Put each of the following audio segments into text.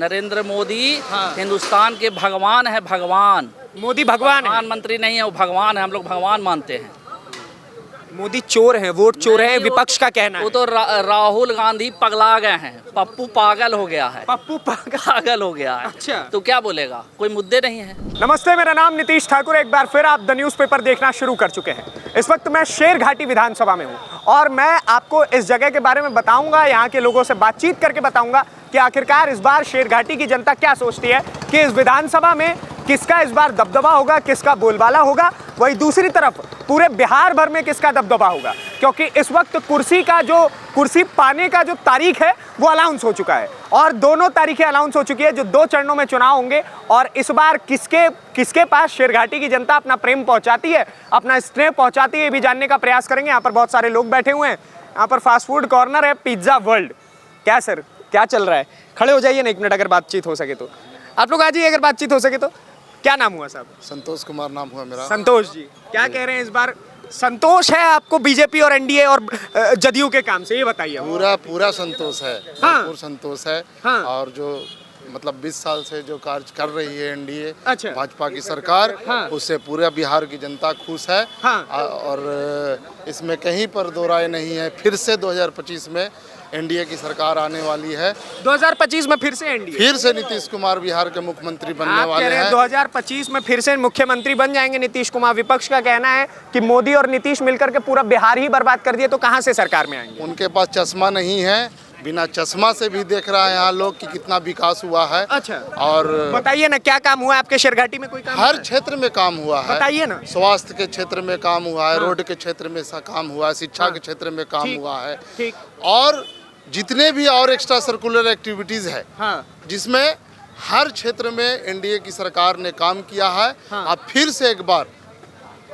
नरेंद्र मोदी हिंदुस्तान के भगवान है, भगवान। मोदी भगवान है, प्रधानमंत्री नहीं है, वो भगवान है। हम लोग भगवान मानते हैं। मोदी चोर है, वोट चोर है, नहीं, विपक्ष का कहना है। वो तो राहुल गांधी पगला गए हैं। पप्पू पागल हो गया है, पप्पू पागल हो गया है। अच्छा, तो क्या बोलेगा, कोई मुद्दे नहीं है। नमस्ते, मेरा नाम नीतीश ठाकुर। एक बार फिर आप द न्यूज़ पेपर देखना शुरू कर चुके हैं। इस वक्त मैं शेरघाटी विधानसभा में हूं और मैं आपको इस जगह के बारे में बताऊंगा, यहाँ के लोगों से बातचीत करके बताऊंगा कि आखिरकार इस बार शेरघाटी की जनता क्या सोचती है कि इस विधानसभा में किसका इस बार दबदबा होगा, किसका बोलबाला होगा। वही दूसरी तरफ पूरे बिहार भर में किसका दबदबा होगा, क्योंकि इस वक्त कुर्सी पाने का जो तारीख है वो अनाउंस हो चुका है और दोनों तारीखें अनाउंस हो चुकी है जो 2 चरणों में चुनाव होंगे। और इस बार किसके पास शेरघाटी की जनता अपना प्रेम पहुंचाती है, अपना स्नेह पहुंचाती है, ये भी जानने का प्रयास करेंगे। यहाँ पर बहुत सारे लोग बैठे हुए हैं। यहाँ पर फास्ट फूड कॉर्नर है, पिज्जा वर्ल्ड। क्या सर, क्या चल रहा है? खड़े हो जाइए ना 1 मिनट, अगर बातचीत हो सके तो। आप लोग आ जाइए अगर बातचीत हो सके तो। क्या नाम हुआ साहब? संतोष कुमार नाम हुआ मेरा। संतोष जी, क्या कह रहे हैं इस बार? संतोष है आपको बीजेपी और एनडीए और जदयू के काम से, ये बताइए। पूरा संतोष है, हाँ। भरपूर संतोष है। हाँ। और जो मतलब 20 साल से जो कार्य कर रही है एनडीए, अच्छा, भाजपा की सरकार, हाँ। उससे पूरा बिहार की जनता खुश है। हाँ। और इसमें कहीं पर दो राय नहीं है। फिर से 2025 में एनडीए की सरकार आने वाली है। 2025 में फिर से एनडीए, फिर से नीतीश कुमार बिहार के मुख्यमंत्री बनने आप वाले कह रहे हैं हैं। 2025 में फिर से मुख्यमंत्री बन जाएंगे नीतीश कुमार। विपक्ष का कहना है कि मोदी और नीतीश मिलकर के पूरा बिहार ही बर्बाद कर दिए, तो कहां से सरकार में आएंगे? उनके पास चश्मा नहीं है, बिना चश्मा से भी देख रहा है यहाँ लोग कि कितना विकास हुआ है। अच्छा, और बताइए ना, क्या काम हुआ है आपके शेरघाटी में? कोई काम हर क्षेत्र में काम हुआ है। बताइए ना। स्वास्थ्य के क्षेत्र में काम हुआ है, हाँ। रोड के क्षेत्र में काम हुआ है, शिक्षा के क्षेत्र में काम हुआ है। ठीक। और जितने भी और एक्स्ट्रा सर्कुलर एक्टिविटीज है, हाँ। जिसमें हर क्षेत्र में एनडीए की सरकार ने काम किया है। हाँ। अब फिर से एक बार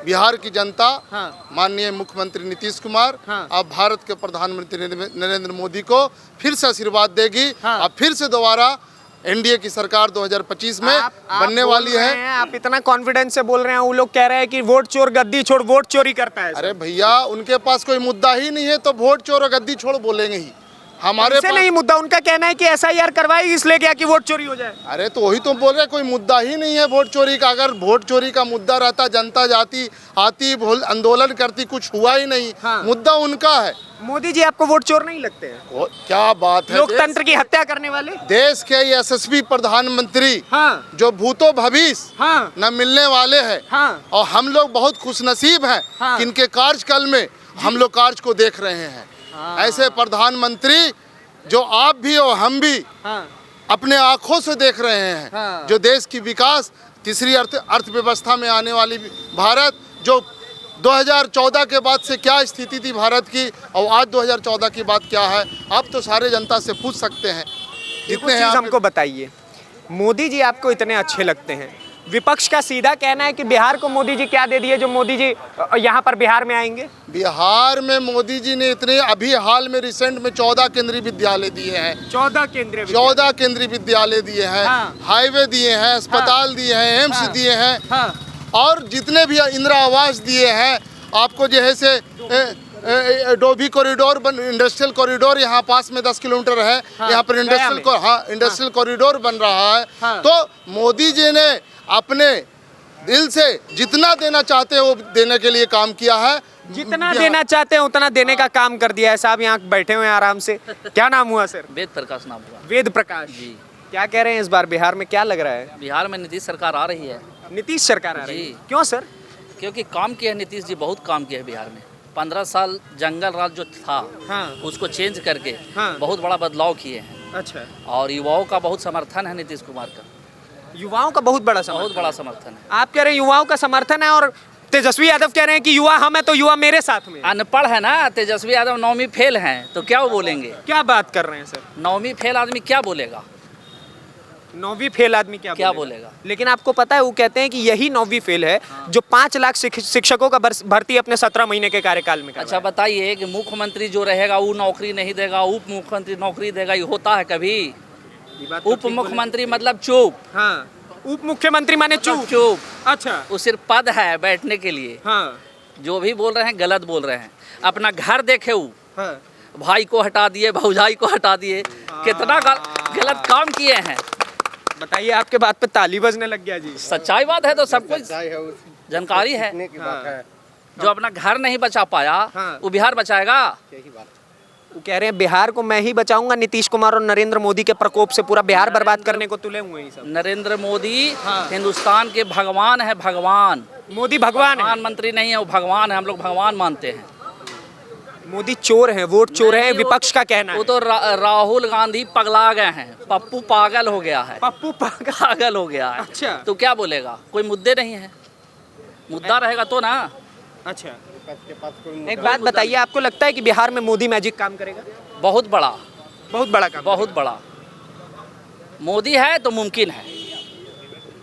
बिहार की जनता, हाँ। माननीय मुख्यमंत्री नीतीश कुमार, हाँ। अब भारत के प्रधानमंत्री नरेंद्र मोदी को फिर से आशीर्वाद देगी। हाँ। अब फिर से दोबारा एनडीए की सरकार 2025 में बनने वाली है। आप इतना कॉन्फिडेंस से बोल रहे हैं, वो लोग कह रहे हैं कि वोट चोर गद्दी छोड़ वोट चोरी करता है। अरे भैया, उनके पास कोई मुद्दा ही नहीं है तो वोट चोर और गद्दी छोड़ बोलेंगे ही। हमारे पास नहीं मुद्दा, उनका कहना है कि एसआईआर करवाएगी इसलिए क्या कि वोट चोरी हो जाए। अरे तो वही तो बोल रहे, कोई मुद्दा ही नहीं है वोट चोरी का। अगर वोट चोरी का मुद्दा रहता, जनता जाती आती आंदोलन करती, कुछ हुआ ही नहीं। हाँ। मुद्दा उनका है। मोदी जी आपको वोट चोर नहीं लगते हैं? क्या बात है, लोकतंत्र की हत्या करने वाले देश के यशस्वी प्रधानमंत्री, हाँ। जो भूतो भविष्य, हाँ। न मिलने वाले हैं। हाँ। और हम लोग बहुत खुशनसीब हैं। हाँ। कि इनके कार्यकाल में हम लोग कार्य को देख रहे हैं। हाँ। ऐसे प्रधानमंत्री जो आप भी और हम भी हाँ। अपने आंखों से देख रहे हैं। हाँ। जो देश की विकास, तीसरी अर्थव्यवस्था में आने वाली भारत, जो 2014 के बाद से क्या स्थिति थी भारत की और आज 2014 की बात क्या है, अब तो सारे जनता से पूछ सकते हैं। जितने हैं हमको बताइए, मोदी जी आपको इतने अच्छे लगते हैं, विपक्ष का सीधा कहना है कि बिहार को मोदी जी क्या दे दिए जो मोदी जी यहाँ पर बिहार में आएंगे? बिहार में मोदी जी ने इतने अभी हाल में रिसेंट में 14 केंद्रीय विद्यालय दिए हैं। 14 केंद्रीय विद्यालय दिए हैं। हाँ। हाईवे दिए हैं, अस्पताल दिए हैं, एम्स हाँ। दिए हैं। हाँ। और जितने भी इंदिरा आवास दिए हैं आपको, जैसे डोभी कॉरिडोर इंडस्ट्रियल कॉरिडोर यहाँ पास में 10 किलोमीटर है। हाँ। यहाँ पर इंडस्ट्रियल कॉरिडोर बन रहा है। हाँ। तो मोदी जी ने अपने दिल से जितना देना चाहते हैं वो देने के लिए काम किया है। जितना देना चाहते हैं उतना देने का काम कर दिया है। साहब यहाँ बैठे हुए हैं आराम से। क्या नाम हुआ सर? वेद प्रकाश नाम हुआ। वेद प्रकाश जी। क्या कह रहे हैं इस बार बिहार में क्या लग रहा है? बिहार में नीतीश सरकार आ रही है। नीतीश सरकार आ रही है? जी। क्यों सर? क्योंकि काम किया है नीतीश जी, बहुत काम किया है बिहार में। 15 साल जंगल राज जो था, हाँ। उसको चेंज करके हाँ। बहुत बड़ा बदलाव किए हैं। अच्छा। और युवाओं का बहुत समर्थन है नीतीश कुमार का। युवाओं का बहुत बड़ा समर्थन है। आप कह रहे हैं युवाओं का समर्थन है और तेजस्वी यादव कह रहे हैं कि युवा हम है तो युवा मेरे साथ में। अनपढ़ है ना तेजस्वी यादव, 9वीं फेल हैं तो क्या वो बोलेंगे? क्या बात कर रहे हैं सर? 9वीं फेल आदमी क्या बोलेगा? 9वीं फेल आदमी क्या बोलेगा? लेकिन आपको पता है वो कहते हैं कि यही 9वीं फेल है जो 5 लाख शिक्षकों का भर्ती अपने 17 महीने के कार्यकाल में। अच्छा बताइए कि मुख्यमंत्री जो रहेगा वो नौकरी नहीं देगा, उप मुख्यमंत्री नौकरी देगा, ये होता है कभी? उप मुख्यमंत्री मतलब चुप। हाँ। उप मुख्यमंत्री माने चुप। अच्छा। वो सिर्फ पद है बैठने के लिए। हाँ। जो भी बोल रहे हैं गलत बोल रहे हैं। अपना घर देखे वो, हाँ। भाई को हटा दिए, भौजाई को हटा दिए, कितना गलत काम किए हैं। बताइए, आपके बात पे ताली बजने लग गया जी। सच्चाई बात है तो सब कुछ जानकारी है। जो अपना घर नहीं बचा पाया हाँ। वो बिहार बचाएगा। वो कह रहे हैं बिहार को मैं ही बचाऊंगा, नीतीश कुमार और नरेंद्र मोदी के प्रकोप से पूरा बिहार बर्बाद करने को तुले हुए हैं सब। नरेंद्र मोदी हाँ। हिंदुस्तान के भगवान है, भगवान। मोदी भगवान है। प्रधानमंत्री नहीं है, वो भगवान है। हम लोग भगवान मानते हैं। मोदी चोर है, वोट चोर है, नहीं, विपक्ष का कहना वो है। तो राहुल गांधी पगला गए हैं। पप्पू पागल हो गया है। पप्पू पागल। पागल हो गया है। अच्छा। तो क्या बोलेगा? कोई मुद्दे नहीं है। मुद्दा रहेगा तो ना। अच्छा, एक बात बताइए, आपको लगता है कि बिहार में मोदी मैजिक काम करेगा? बहुत बड़ा, बहुत बड़ा काम। बहुत बड़ा। मोदी है तो मुमकिन है।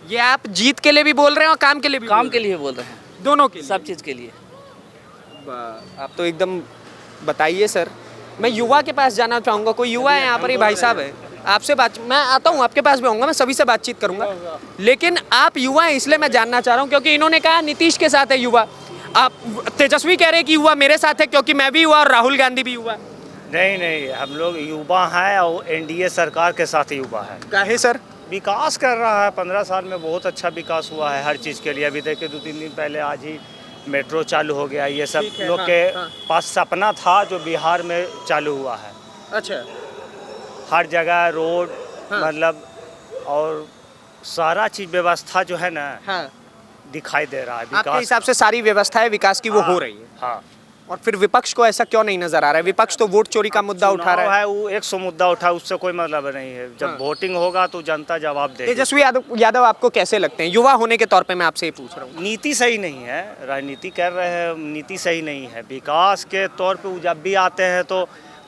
ये आप जीत के लिए भी बोल रहे हैं और काम के लिए भी? काम के लिए बोल रहे हैं, दोनों के लिए? सब चीज के लिए। आप तो एकदम बताइए सर। मैं युवा के पास जाना चाहूँगा। कोई युवा है यहाँ पर? ये भाई साहब है, आपसे बात, मैं आता हूँ आपके पास भी आऊँगा, मैं सभी से बातचीत करूँगा, लेकिन आप युवा हैं इसलिए मैं जानना चाह रहा हूँ, क्योंकि इन्होंने कहा नीतीश के साथ है युवा। आप तेजस्वी कह रहे हैं कि युवा मेरे साथ है, क्योंकि मैं भी युवा और राहुल गांधी भी युवा। नहीं नहीं, हम लोग युवा हैं और एनडीए सरकार के साथ युवा है। काहे सर? विकास कर रहा है, 15 साल में बहुत अच्छा विकास हुआ है हर चीज़ के लिए। अभी देखिए 2-3 दिन पहले आज ही मेट्रो चालू हो गया। ये सब ठीक है, लोग हाँ, के हाँ। पास सपना था जो बिहार में चालू हुआ है। अच्छा। हर जगह रोड, हाँ। मतलब और सारा चीज़ व्यवस्था जो है ना हाँ। दिखाई दे रहा है। आपके विकास, हिसाब से सारी व्यवस्थाएं विकास की वो हो रही है, हाँ। और फिर विपक्ष को ऐसा क्यों नहीं नजर आ रहा है? विपक्ष तो वोट चोरी का मुद्दा उठा चुनाव रहा है। है, वो 100 मुद्दा उठा, उससे कोई मतलब नहीं है। जब हाँ। वोटिंग होगा तो जनता जवाब देगी। तेजस्वी यादव आपको कैसे लगते हैं? युवा होने के तौर पे मैं आपसे ये पूछ रहा हूँ। नीति सही नहीं है, राजनीति कर रहे हैं, नीति सही नहीं है। विकास के तौर पे वो जब भी आते हैं तो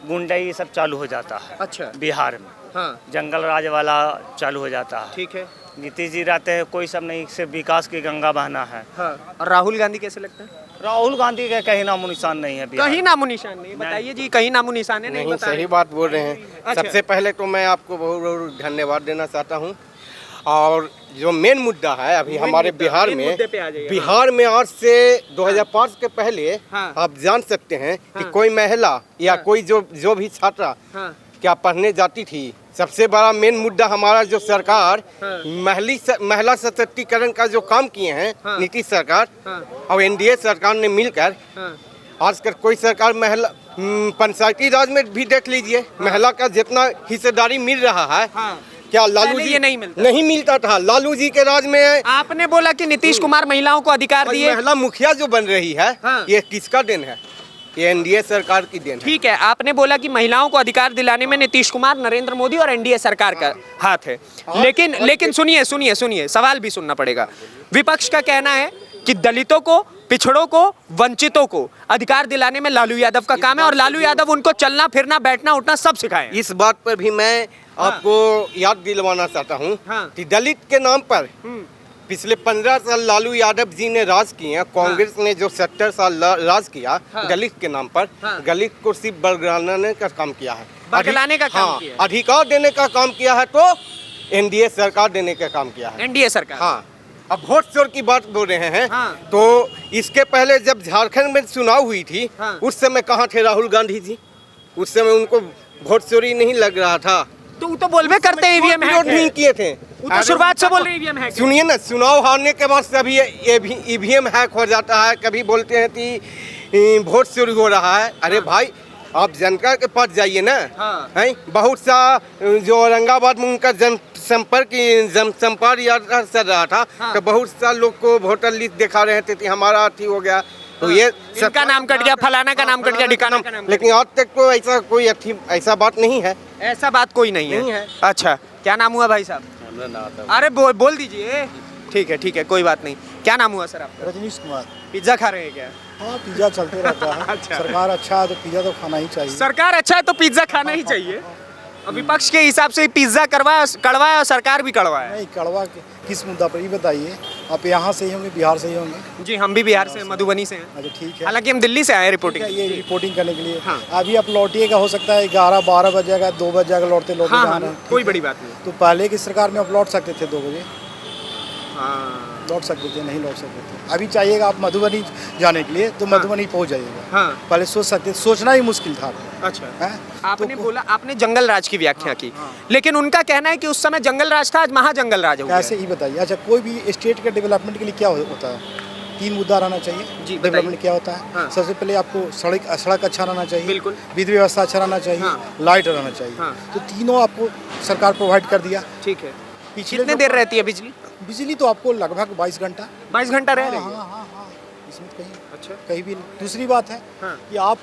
गुंडाई सब चालू हो जाता है। अच्छा। बिहार में हाँ, जंगल राज वाला चालू हो जाता है। ठीक है। नीतीश जी रहते हैं, कोई सब नहीं, सिर्फ विकास की गंगा बहना है। हाँ, और राहुल गांधी कैसे लगते हैं? राहुल गांधी का कहीं नामो निशान नहीं है बिहार कहीं नामो निशान नहीं? बताइए जी, कहीं नामो निशान है? नहीं बता सही रहे। बात बोल रहे हैं। अच्छा। सबसे पहले तो मैं आपको बहुत बहुत धन्यवाद देना चाहता हूं। और जो मेन मुद्दा है अभी हमारे बिहार मेन में, मुद्दे पे आ जाइए। बिहार में आज से 2005 के पहले हाँ। आप जान सकते हैं कि हाँ। कोई महिला या हाँ। कोई जो भी छात्रा हाँ। क्या पढ़ने जाती थी। सबसे बड़ा मेन मुद्दा हमारा जो सरकार हाँ। महिला सशक्तिकरण का जो काम किए हैं हाँ। नीतीश सरकार हाँ। और एनडीए सरकार ने मिलकर, हाँ। आजकल कोई सरकार महिला पंचायती राज में भी देख लीजिए, महिला का जितना हिस्सेदारी मिल रहा है, हाँ। क्या लालू पहले जी ये नहीं मिलता। नहीं मिलता था। लालू जी के राज में आपने बोला कि नीतीश कुमार महिलाओं को अधिकार दिए। महिला मुखिया जो बन रही है, हाँ। ये किसका देन है? ये एनडीए सरकार की देन है। ठीक है, आपने बोला कि महिलाओं को अधिकार दिलाने में नीतीश कुमार, नरेंद्र मोदी और एनडीए सरकार का हाथ है, लेकिन सुनिए, सवाल भी सुनना पड़ेगा। विपक्ष का कहना है कि दलितों को, पिछड़ों को, वंचितों को अधिकार दिलाने में लालू यादव का काम है, और लालू यादव उनको चलना फिरना बैठना उठना सब सिखाए। इस बात पर भी मैं आपको याद दिलवाना चाहता हूँ हाँ। कि दलित के नाम पर पिछले 15 साल लालू यादव जी ने राज किए हैं। कांग्रेस ने जो 70 साल राज किया हाँ। दलित के नाम पर, हाँ। दलित को सिर्फ बरगलाने का काम किया है, बरगलाने का काम हाँ, किया है। अधिकार देने का काम किया है तो एनडीए सरकार देने का काम किया है। एनडीए सरकार। हाँ, अब वोट चोर की बात बोल रहे हैं, हाँ। तो इसके पहले जब झारखंड में चुनाव हुई थी, हाँ। उस समय कहाँ थे राहुल गांधी जी? उस समय उनको वोट चोरी नहीं लग रहा था। तो वो तो बोलबे करते हैं ईवीएम विरोध नहीं किए थे। वो तो शुरुआत से बोल रहे ईवीएम है। सुनिए ना, चुनाव हारने के बाद सभी ईवीएम हैक हो जाता है। कभी बोलते हैं कि वोट चोरी हो रहा है। अरे भाई, आप जनता के पास जाइए ना। हाँ। हैं, बहुत सा जो औरंगाबाद में उनका जनसंपर्क यात्रा चल रहा था, हाँ। तो बहुत सा लोग को वोटर लिस्ट दिखा रहे थे कि हमारा अथी हो गया, तो ये इनका नाम कट गया, फलाना का नाम कट गया, ठिकाना का नाम। लेकिन आज तक तो ऐसा कोई ऐसा बात नहीं है। ऐसा बात कोई नहीं नहीं है। है। अच्छा, क्या नाम हुआ भाई साहब? अरे बोल दीजिए। ठीक है, कोई बात नहीं। क्या नाम हुआ सर आपका? रजनीश कुमार। पिज्जा खा रहे हैं क्या? हाँ, पिज्जा चलते रहता है। अच्छा। सरकार अच्छा है तो पिज्जा तो खाना ही चाहिए। सरकार अच्छा है तो पिज्जा खाना ही चाहिए। और विपक्ष के हिसाब से पिज्जा कड़वा है और सरकार भी कड़वा है। नहीं, कड़वा किस मुद्दा पर ये बताइए। आप यहाँ से ही होंगे, बिहार से ही होंगे? जी, हम भी बिहार से हैं, मधुबनी से हैं। अच्छा, ठीक है। हालांकि हम दिल्ली से आए हैं रिपोर्टिंग। ये रिपोर्टिंग करने के लिए। हाँ। अभी आप लौटिएगा, हो सकता है 11-12 बज जाएगा, 2 बज जाएगा लौटते हाँ, जाना। कोई बड़ी बात नहीं। तो पहले की सरकार में आप लौट सकते थे 2 बजे। लौट सकते थे, नहीं लौट सकते थे। अभी चाहिएगा आप मधुबनी जाने के लिए तो मधुबनी पहुंच जाइएगा। हाँ। पहले सोच सकते, सोचना ही मुश्किल था आपको। अच्छा, हैं? आपने बोला, आपने जंगल राज की व्याख्या की, लेकिन उनका कहना है कि उस समय जंगल राज था, आज महाजंगल राज हो गया। ऐसे ही बताइए। अच्छा, कोई भी स्टेट के डेवलपमेंट के लिए क्या होता है? 3 मुद्दा रहना चाहिए। जी, डेवलपमेंट क्या होता है? हाँ। सबसे पहले आपको सड़क अच्छा रहना चाहिए, बिल्कुल। विधि व्यवस्था अच्छा रहना चाहिए, हाँ। लाइट रहना चाहिए। हाँ। तो तीनों आपको सरकार प्रोवाइड कर दिया। ठीक है। पिछले कितने जो- देर रहती है बिजली? बिजली तो आपको लगभग 22 घंटा। 22 घंटा रह रही हाँ, है। हाँ, हाँ, हाँ। इसमें तो कहीं अच्छा। कहीं भी नहीं। दूसरी बात है हाँ। कि आप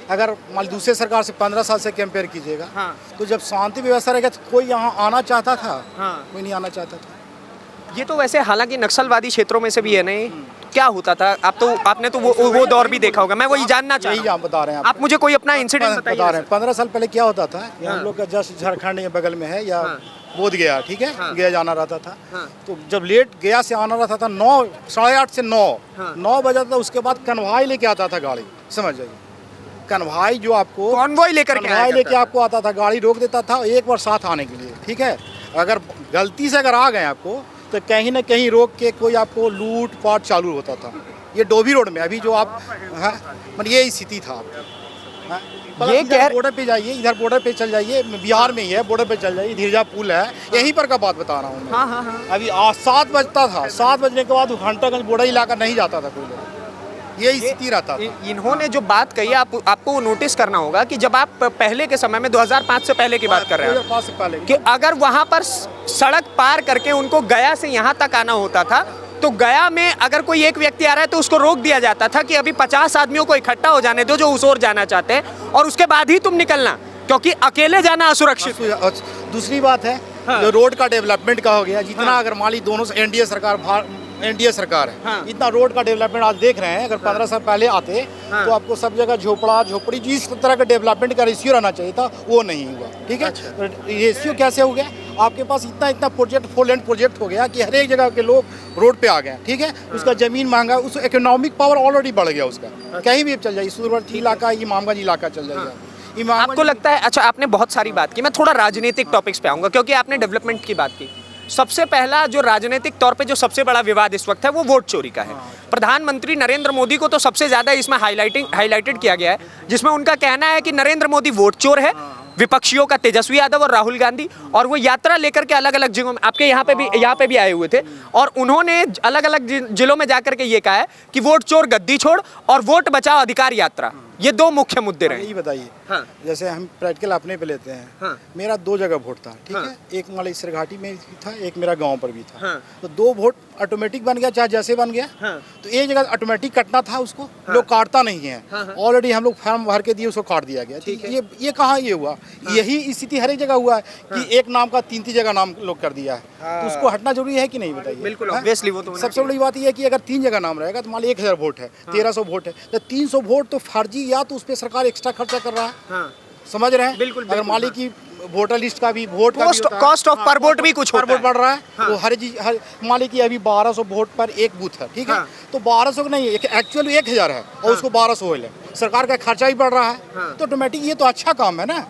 अगर मान ली दूसरे सरकार से 15 साल से कंपेयर कीजिएगा, हाँ। तो जब शांति व्यवस्था रहेगा तो कोई यहाँ आना चाहता था? हाँ। कोई नहीं आना चाहता था। ये तो वैसे हालांकि नक्सलवादी क्षेत्रों में से भी है नहीं, क्या होता था? आपने तो वो दौर भी देखा होगा, मैं वही जानना चाह यही रहा हूँ। बता रहे हैं आप मुझे कोई अपना इंसिडेंट बता बताइए। रहे हैं 15 साल पहले क्या होता था कि हाँ। हम लोग का जस्ट झारखंड या बगल में है या हाँ। बोध गया, ठीक है, हाँ। गया जाना रहता था। हाँ। तो जब लेट गया से आना रहता था 9, 8:30 से 9, हाँ। 9 बजा था। उसके बाद कन्वाई लेके आता था गाड़ी, समझ जाइए। कन्वाई जो आपको कॉन्वॉय लेकर के आया कन्वाई लेके करता था। आपको आता था, गाड़ी रोक देता था एक बार साथ आने के लिए, ठीक है। अगर गलती से अगर आ गए आपको तो कहीं ना कहीं रोक के कोई आपको लूट पाट चालू होता था। ये डोभी रोड में अभी जो आप, हाँ, मतलब ये स्थिति था आपका। हाँ। ये इधर बॉर्डर पे जाइए, इधर बॉर्डर पे चल जाइए, बिहार में ही है, बॉर्डर पे चल जाइए, धीरजा पुल है, यहीं पर का बात बता रहा हूँ मैं। हाँ, हाँ, हाँ। अभी 7 बजता था, 7 बजने के बाद घंटागंज बॉर्डर इलाका नहीं जाता था कोई लोग, यही स्थिति रहता था। इन्होंने जो बात कही आपको वो नोटिस करना होगा कि जब आप पहले के समय में 2005 से पहले की बात कर रहे हैं 2005 से पहले कि अगर वहां पर सड़क पार करके उनको गया से यहाँ तक आना होता था तो गया में अगर कोई एक व्यक्ति आ रहा है तो उसको रोक दिया जाता था कि अभी 50 आदमियों को इकट्ठा हो जाने दो जो उस ओर जाना चाहते हैं और उसके बाद ही तुम निकलना, क्योंकि अकेले जाना असुरक्षित। दूसरी बात है, हाँ। जो रोड का डेवलपमेंट का हो गया, जितना अगर मान ली दोनों से एनडीए सरकार है, हाँ। इतना रोड का डेवलपमेंट आज देख रहे हैं। अगर 15 साल पहले आते हाँ। तो आपको सब जगह झोपड़ी जिस तरह का डेवलपमेंट का रेशियो रहना चाहिए था वो नहीं हुआ, ठीक है। रेशियो कैसे हो गया? आपके पास इतना प्रोजेक्ट, 4 लेन प्रोजेक्ट हो गया कि हर एक जगह के लोग रोड पे आ गए, ठीक है। उसका जमीन महंगा, उस इकोनॉमिक पावर ऑलरेडी बढ़ गया उसका। कहीं भी चल जाइए, सूरवर्ती इलाका, इमामगंज इलाका चल जाइए। आपको लगता है, अच्छा आपने बहुत सारी बात की, मैं थोड़ा राजनीतिक टॉपिक्स पे आऊंगा क्योंकि आपने डेवलपमेंट की बात की। सबसे पहला जो राजनीतिक तौर पे जो सबसे बड़ा विवाद इस वक्त है वो वोट चोरी का है। प्रधानमंत्री नरेंद्र मोदी को तो सबसे ज्यादा इसमें हाईलाइटेड किया गया है, जिसमें उनका कहना है कि नरेंद्र मोदी वोट चोर है। विपक्षियों का तेजस्वी यादव और राहुल गांधी, और वो यात्रा लेकर के अलग अलग जगहों में, आपके यहाँ पे भी आए हुए थे, और उन्होंने अलग अलग जिलों में जाकर के ये कहा है कि वोट चोर गद्दी छोड़ और वोट बचाओ अधिकार यात्रा, ये 2 मुख्य मुद्दे रहे। यही बताइए, हाँ। जैसे हम प्रैक्टिकल अपने पे लेते हैं, हाँ। मेरा 2 जगह वोट था, ठीक हाँ। है। एक मान सरघाटी में भी था, एक मेरा गांव पर भी था। हाँ। तो 2 वोट ऑटोमेटिक बन गया, चाहे जैसे बन गया। हाँ। तो एक जगह ऑटोमेटिक कटना था उसको, लोग काटता नहीं है। ऑलरेडी हम लोग फॉर्म भर के दिए, उसको काट दिया गया। ठीक है। ये कहाँ ये हुआ? यही स्थिति हर एक जगह हुआ है कि एक नाम का 3 जगह नाम लोग कर दिया है। तो उसको हटना जरूरी है कि नहीं, बताइए। बिल्कुल, हाँ? obviously वो तो होना सबसे बड़ी बात यह है कि अगर 3 जगह नाम रहेगा तो मान ली 1000 वोट है, 1300 वोट है, तो 300 वोट तो फर्जी, या तो उस पर सरकार एक्स्ट्रा खर्चा कर रहा है। हाँ। समझ रहे हैं? बिल्कुल, अगर बिल्कुल, मान ली कि वोटर लिस्ट का भी वोट का भी होता है। कॉस्ट ऑफ पर वोट भी कुछ पर होता वोट है। बढ़ रहा है। तो हर मान ली कि अभी 1200 वोट पर एक बूथ है, ठीक है। हाँ। तो 1200 का नहीं, एक्चुअली 1000 है और उसको 1200 है। सरकार का खर्चा भी बढ़ रहा है, तो ऑटोमेटिक ये तो अच्छा काम है ना।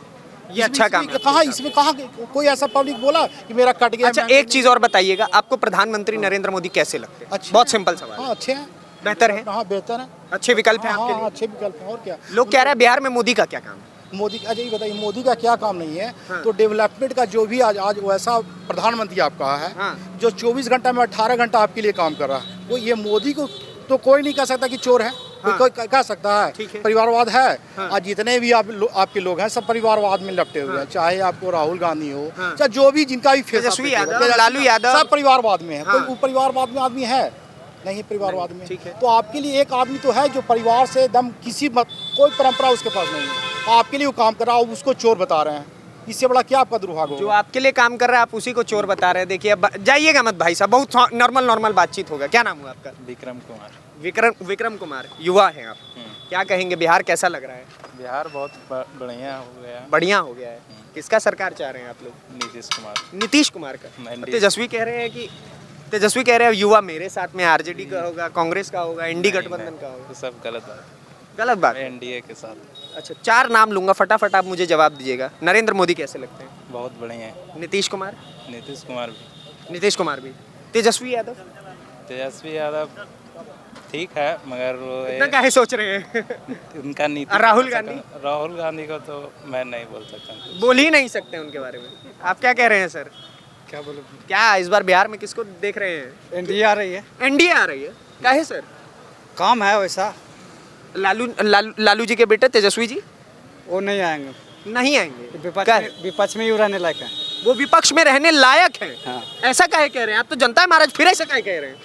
ये अच्छा काम है। कहाँ इसमें कहाँ कोई ऐसा पब्लिक बोला कि मेरा कट गया? अच्छा, एक चीज और बताइएगा, आपको प्रधानमंत्री नरेंद्र मोदी कैसे लगते हैं? अच्छे बहुत हैं। सिंपल सवाल। हाँ, अच्छे हैं, बेहतर है, हाँ बेहतर है, अच्छे विकल्प हैं हाँ, आपके हाँ, लिए। अच्छे विकल्प हैं। और क्या लोग कह रहे हैं बिहार में मोदी का क्या काम है? मोदी, अच्छा ये बताइए मोदी का क्या काम नहीं है? तो डेवलपमेंट का जो भी आज वैसा प्रधानमंत्री आपका है, जो 24 घंटा में 18 घंटा आपके लिए काम कर रहा है, वो ये मोदी को तो कोई नहीं कह सकता कि चोर है। कोई कह सकता है परिवारवाद है। आज जितने भी आपके लोग हैं सब परिवारवाद में लपटे हुए हैं, चाहे आपको राहुल गांधी हो, चाहे जो भी जिनका भी फेस, तेजस्वी यादव, लालू यादव, सब परिवारवाद में है। कोई परिवारवाद में आदमी है नहीं, परिवारवाद में। तो आपके लिए एक आदमी तो है जो परिवार से एकदम कोई परंपरा उसके पास नहीं है, आपके लिए वो काम कर रहा है, उसको चोर बता रहे हैं। इससे बड़ा क्या आपका दुर्भाग्य जो होगा? आपके लिए काम कर रहा है आप उसी को चोर बता रहे हैं। देखिए, अब जाइएगा मत भाई साहब, बहुत नॉर्मल बातचीत होगा। क्या नाम हुआ आपका? विक्रम कुमार। विक्रम कुमार, युवा हैं आप, क्या कहेंगे, बिहार कैसा लग रहा है? बिहार बहुत बढ़िया हो गया। बढ़िया हो गया है। किसका सरकार चाह रहे हैं आप लोग? नीतीश कुमार का। तेजस्वी कह रहे हैं युवा मेरे साथ में, आरजेडी का होगा, कांग्रेस का होगा, इंडी गठबंधन का होगा। सब गलत बात। एनडीए के साथ। अच्छा, 4 नाम लूंगा, फटाफट आप मुझे जवाब दीजिएगा। नरेंद्र मोदी कैसे लगते हैं? बहुत बढ़िया है। नीतीश कुमार भी। नीतीश कुमार भी। तेजस्वी यादव तेजस्वी यादव ठीक है मगर वो इतना काहे सोच रहे हैं? उनका नीति राहुल गांधी? राहुल गांधी को तो मैं नहीं बोल सकता। बोल ही नहीं सकते उनके बारे में। आप क्या कह रहे हैं सर? क्या बोलो, क्या इस बार बिहार में किसको देख रहे हैं? एनडीए आ रही है, एनडीए आ रही है। काहे सर? काम है वैसा, लालू जी के बेटे तेजस्वी जी वो नहीं आएंगे, नहीं आएंगे। विपक्ष में ही रहने लायक है। वो विपक्ष में रहने लायक है। हाँ। ऐसा काहे कह रहे हैं? आप तो जनता है महाराज, फिर ऐसा काहे कह रहे हैं?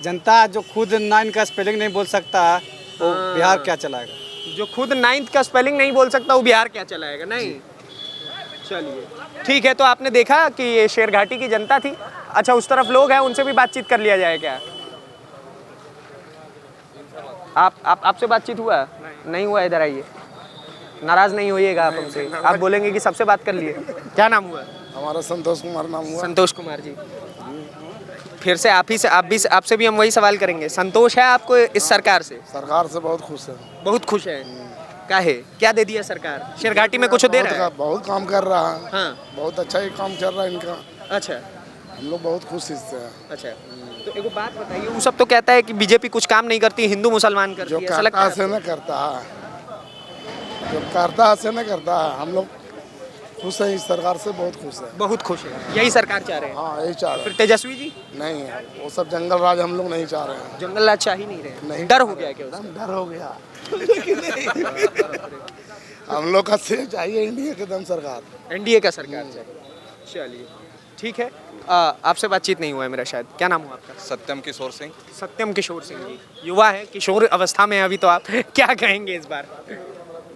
जनता जो खुद 9 का स्पेलिंग नहीं बोल सकता वो बिहार क्या चलाएगा? जो खुद 9th का स्पेलिंग नहीं बोल सकता वो बिहार क्या चलाएगा? नहीं। चलिए ठीक है, तो आपने देखा कि ये शेरघाटी की जनता थी। अच्छा, उस तरफ लोग हैं, उनसे भी बातचीत कर लिया जाए क्या? आपसे बातचीत हुआ? नहीं हुआ। इधर आइए, नाराज नहीं होइएगा आप हमसे। आप बोलेंगे कि सबसे बात कर लिए। क्या नाम हुआ? हमारा संतोष कुमार नाम हुआ। संतोष कुमार जी, फिर से आपसे भी हम वही सवाल करेंगे। संतोष है आपको इस सरकार से? सरकार से बहुत खुश है। बहुत खुश है। काहे? क्या दे दिया सरकार? शेरघाटी में कुछ दे रहा है? बहुत काम कर रहा है। हाँ। बहुत अच्छा ही काम चल रहा है इनका। अच्छा हम लोग बहुत खुश इससे हैं। अच्छा, तो एक बात बताइए, वो सब तो कहता है कि बीजेपी कुछ काम नहीं करती, हिंदू मुसलमान करती जो है। ऐसा लगता करता है? से न करता है, जो करता से न करता है। हम लोग खुश हैं इस सरकार से, बहुत खुश है। बहुत खुश है। यही सरकार चाह रहे हैं? हाँ, यही चाह रहे फिर तेजस्वी जी? नहीं है, वो सब जंगल राज हम लोग नहीं चाह रहे हैं। जंगल राज चाह ही नहीं रहे? नहीं। डर हो गया क्या उससे? डर हो गया। हम लोग का से चाहिए इंडिया के दम सरकार, एनडीए का सरकार चाहिए। चलिए ठीक है, आपसे बातचीत नहीं हुआ है मेरा शायद। क्या नाम हुआ आपका? सत्यम किशोर सिंह। सत्यम किशोर सिंह जी, युवा है, किशोर अवस्था में है अभी, तो आप क्या कहेंगे इस बार?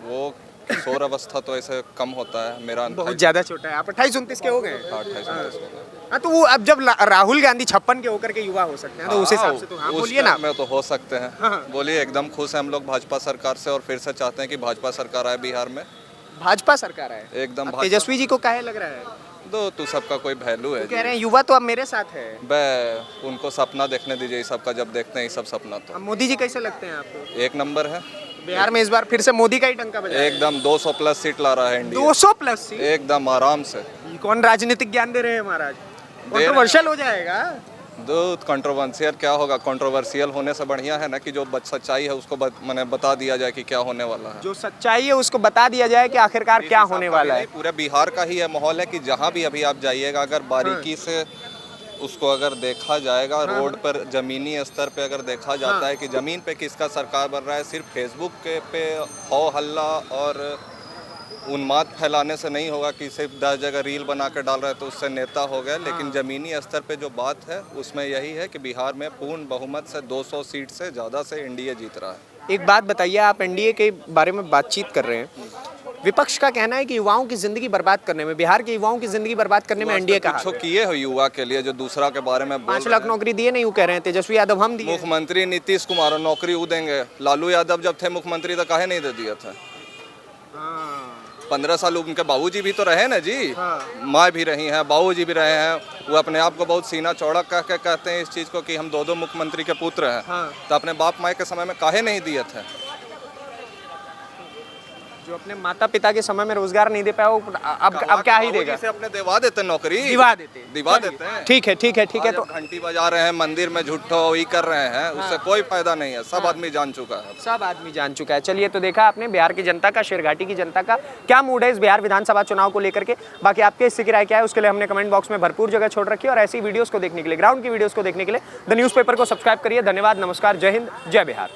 वो किशोर अवस्था तो ऐसे कम होता है। मेरा बहुत ज्यादा छोटा है। आप 28-29 के हो गए? 28-29 हाँ, तो वो अब जब राहुल गांधी 56 के होकर के युवा हो सकते हैं, तो उस हिसाब से तो हाँ बोलिए ना। में तो हो सकते हैं। हाँ। बोलिए, एकदम खुश हैं हम लोग भाजपा सरकार से और फिर से चाहते हैं कि भाजपा सरकार आए बिहार में। भाजपा सरकार है एकदम अब भाजपा। तेजस्वी जी को काहे लग रहा है? दो तो सबका कोई वैल्यू है वो कह रहे हैं युवा तो अब मेरे साथ है। बे उनको सपना देखने दीजिए सबका, जब देखते हैं ये सब सपना तो अब मोदी जी कैसे लगते हैं आपको? एक नंबर है। बिहार में इस बार फिर से मोदी का ही डंका बजा। एकदम 200 प्लस सीट ला रहा है इंडिया। 200 plus seat? एकदम आराम से। ये कौन राजनीतिक ज्ञान दे रहे हैं महाराज? कंट्रोवर्शियल हो जाएगा। दो कंट्रोवर्शियल क्या होगा? कंट्रोवर्शियल होने से बढ़िया है ना कि जो सच्चाई है उसको मैंने बता दिया जाए कि क्या होने वाला है। जो सच्चाई है उसको बता दिया जाए कि आखिरकार क्या होने वाला है। पूरे बिहार का ही यह माहौल है कि जहाँ भी अभी आप जाइएगा, अगर बारीकी से उसको अगर देखा जाएगा, रोड पर जमीनी स्तर पे अगर देखा जाता है कि ज़मीन पे किसका सरकार बन रहा है, सिर्फ फेसबुक के पे हो हल्ला और उन्माद फैलाने से नहीं होगा कि सिर्फ 10 जगह रील बना कर डाल रहे हैं तो उससे नेता हो गए। लेकिन ज़मीनी स्तर पे जो बात है उसमें यही है कि बिहार में पूर्ण बहुमत से 200 सीट से ज़्यादा से एनडीए जीत रहा है। एक बात बताइए, आप एनडीए के बारे में बातचीत कर रहे हैं, विपक्ष का कहना है कि युवाओं की जिंदगी बर्बाद करने में, बिहार के युवाओं की जिंदगी बर्बाद करने में एनडीए का कुछ किए हो युवा के लिए जो दूसरा के बारे में 5 लाख नौकरी दिए नहीं, वो कह रहे हैं तेजस्वी यादव हम दिए। मुख्यमंत्री नीतीश कुमार नौकरी वो देंगे। लालू यादव जब थे मुख्यमंत्री तो काहे नहीं दे दिया था? 15 साल उनके बाबूजी भी तो रहे ना जी। माँ भी रही हैं, बाबूजी भी रहे हैं। वो अपने आप को बहुत सीना चौड़ा कह के कहते हैं इस चीज़ को कि हम 2 मुख्यमंत्री के पुत्र हैं। तो अपने बाप माँ के समय में काहे नहीं दिए थे? जो अपने माता पिता के समय में रोजगार नहीं दे पाया वो अब क्या ही देगा? से अपने दिवा देते नौकरी, दिवा देते हैं। ठीक है। तो घंटी बजा रहे हैं मंदिर में, झूठो ही कर रहे हैं, उससे कोई फायदा नहीं है। सब आदमी जान चुका है। सब आदमी जान चुका है। चलिए, तो देखा आपने बिहार की जनता का, शेरघाटी की जनता का क्या मूड है इस बिहार विधानसभा चुनाव को लेकर के। बाकी आपके इससे की राय क्या है उसके लिए हमने कमेंट बॉक्स में भरपूर जगह छोड़ रखी है। और ऐसी वीडियोस को देखने के लिए, ग्राउंड की वीडियोस को देखने के लिए द न्यूज़पेपर को सब्सक्राइब करिए। धन्यवाद, नमस्कार, जय हिंद, जय बिहार।